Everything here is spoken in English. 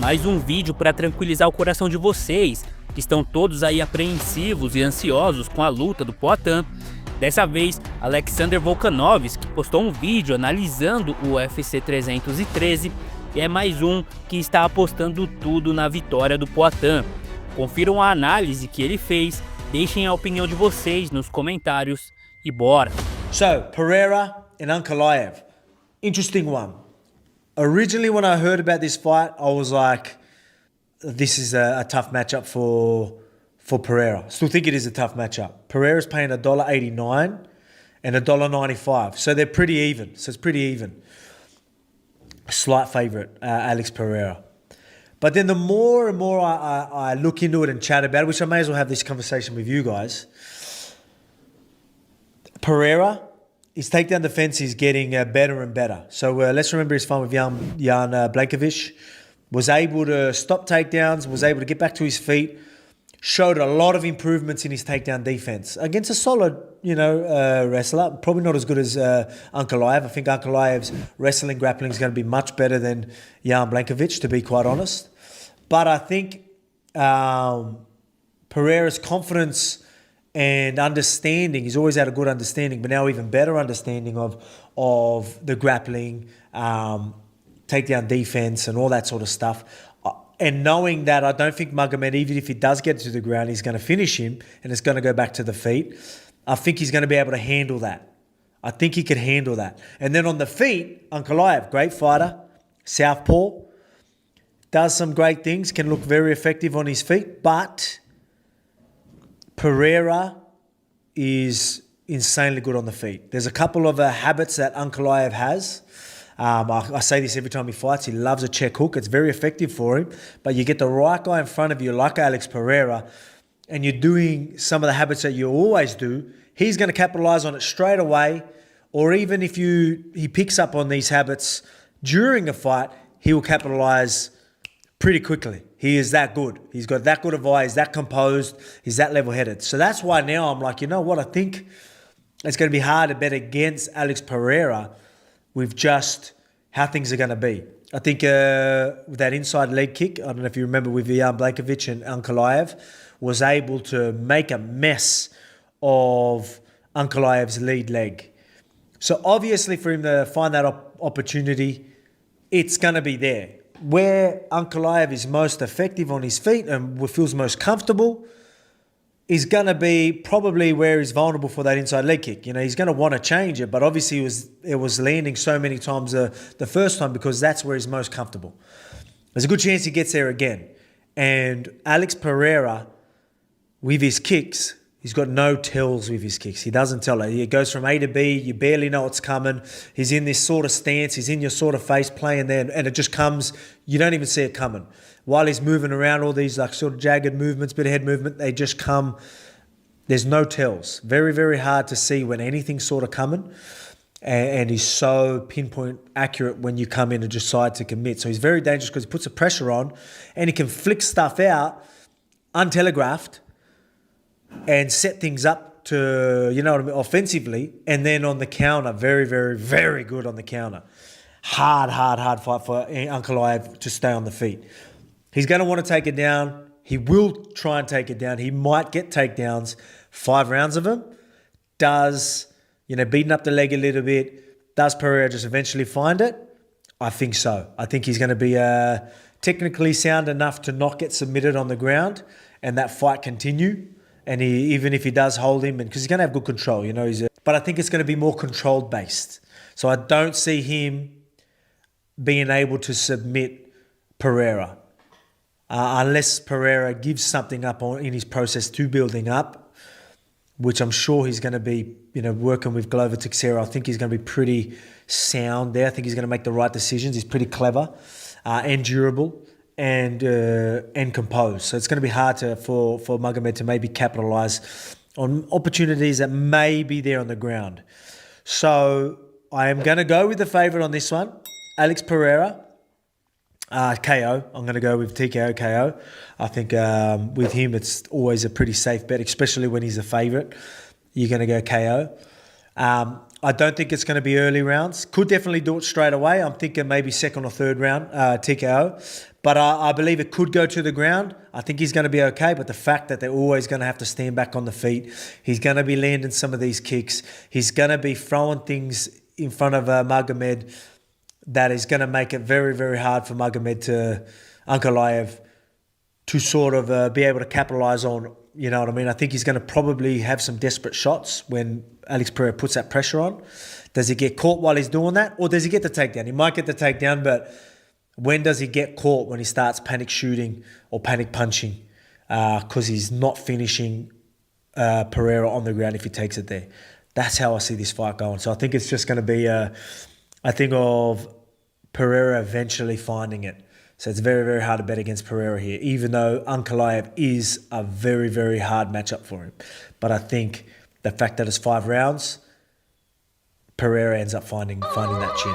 Mais um vídeo para tranquilizar o coração de vocês, que estão todos aí apreensivos e ansiosos com a luta do Poatan. Dessa vez, Alexander Volkanoviski postou um vídeo analisando o UFC 313 e é mais um que está apostando tudo na vitória do Poatan. Confiram a análise que ele fez, deixem a opinião de vocês nos comentários e bora! So, Pereira and Ankalaev, interesting one. Originally, when I heard about this fight, I was like, this is a tough matchup for Pereira. Still think it is a tough matchup. Pereira's paying $1.89 and $1.95. So they're pretty even. So it's pretty even. Slight favourite, Alex Pereira. But then the more and more I look into it and chat about it, which I may as well have this conversation with you guys, Pereira, his takedown defense is getting better and better. So let's remember his fight with Jan Blachowicz. Was able to stop takedowns, was able to get back to his feet, showed a lot of improvements in his takedown defense against a solid, wrestler. Probably not as good as Ankalaev. I think Ankalaev's wrestling grappling is going to be much better than Jan Blachowicz, to be quite honest. But I think Pereira's confidence and understanding, he's always had a good understanding, but now even better understanding of the grappling, takedown defense and all that sort of stuff. And knowing that I don't think Magomed, even if he does get to the ground, he's going to finish him and it's going to go back to the feet. I think he's going to be able to handle that. I think he could handle that. And then on the feet, Ankalaev, great fighter, southpaw, does some great things, can look very effective on his feet, but Pereira is insanely good on the feet. There's a couple of habits that Ankalaev has. I say this every time he fights. He loves a check hook. It's very effective for him. But you get the right guy in front of you, like Alex Pereira, and you're doing some of the habits that you always do, he's going to capitalize on it straight away. Or even if he picks up on these habits during a fight, he will capitalize pretty quickly. He is that good. He's got that good of eye. He's that composed. He's that level-headed. So that's why now I'm like, you know what? I think it's going to be hard to bet against Alex Pereira with just how things are going to be. I think with that inside leg kick, I don't know if you remember with Jan Blachowicz and Ankalaev, was able to make a mess of Ankalaev's lead leg. So obviously for him to find that opportunity, it's going to be there. Where Ankalaev is most effective on his feet and feels most comfortable is going to be probably where he's vulnerable for that inside leg kick. He's going to want to change it, but obviously it was landing so many times the first time because that's where he's most comfortable. There's a good chance he gets there again. And Alex Pereira, with his kicks, he's got no tells with his kicks. He doesn't tell it. He goes from A to B. You barely know what's coming. He's in this sort of stance. He's in your sort of face playing there, and it just comes. You don't even see it coming. While he's moving around, all these like sort of jagged movements, bit of head movement, they just come. There's no tells. Very, very hard to see when anything's sort of coming. And he's so pinpoint accurate when you come in and decide to commit. So he's very dangerous because he puts the pressure on and he can flick stuff out, untelegraphed, and set things up to, offensively. And then on the counter, very, very, very good on the counter. Hard fight for Ankalaev to stay on the feet. He's going to want to take it down. He will try and take it down. He might get takedowns, 5 rounds of them. Does, beating up the leg a little bit, does Pereira just eventually find it? I think so. I think he's going to be technically sound enough to not get submitted on the ground and that fight continue. And even if he does hold him, because he's going to have good control, but I think it's going to be more controlled based. So I don't see him being able to submit Pereira unless Pereira gives something up in his process to building up, which I'm sure he's going to be, working with Glover Teixeira. I think he's going to be pretty sound there. I think he's going to make the right decisions. He's pretty clever and durable. And composed. So it's going to be hard for Magomed to maybe capitalize on opportunities that may be there on the ground. So I am going to go with the favorite on this one, Alex Pereira, KO. I'm going to go with TKO KO. I think with him it's always a pretty safe bet, especially when he's a favorite. You're going to go KO. I don't think it's going to be early rounds. Could definitely do it straight away. I'm thinking maybe second or third round, TKO. But I believe it could go to the ground. I think he's going to be okay. But the fact that they're always going to have to stand back on the feet, he's going to be landing some of these kicks. He's going to be throwing things in front of Magomed that is going to make it very, very hard for Magomed Ankalaev to sort of be able to capitalize on. You know what I mean? I think he's going to probably have some desperate shots when Alex Pereira puts that pressure on. Does he get caught while he's doing that? Or does he get the takedown? He might get the takedown, but when does he get caught? When he starts panic shooting or panic punching? Because he's not finishing Pereira on the ground if he takes it there. That's how I see this fight going. So I think it's just going to be, I think of Pereira eventually finding it. So it's very, very hard to bet against Pereira here, even though Ankalaev is a very, very hard matchup for him. But I think the fact that it's 5 rounds, Pereira ends up finding that chin.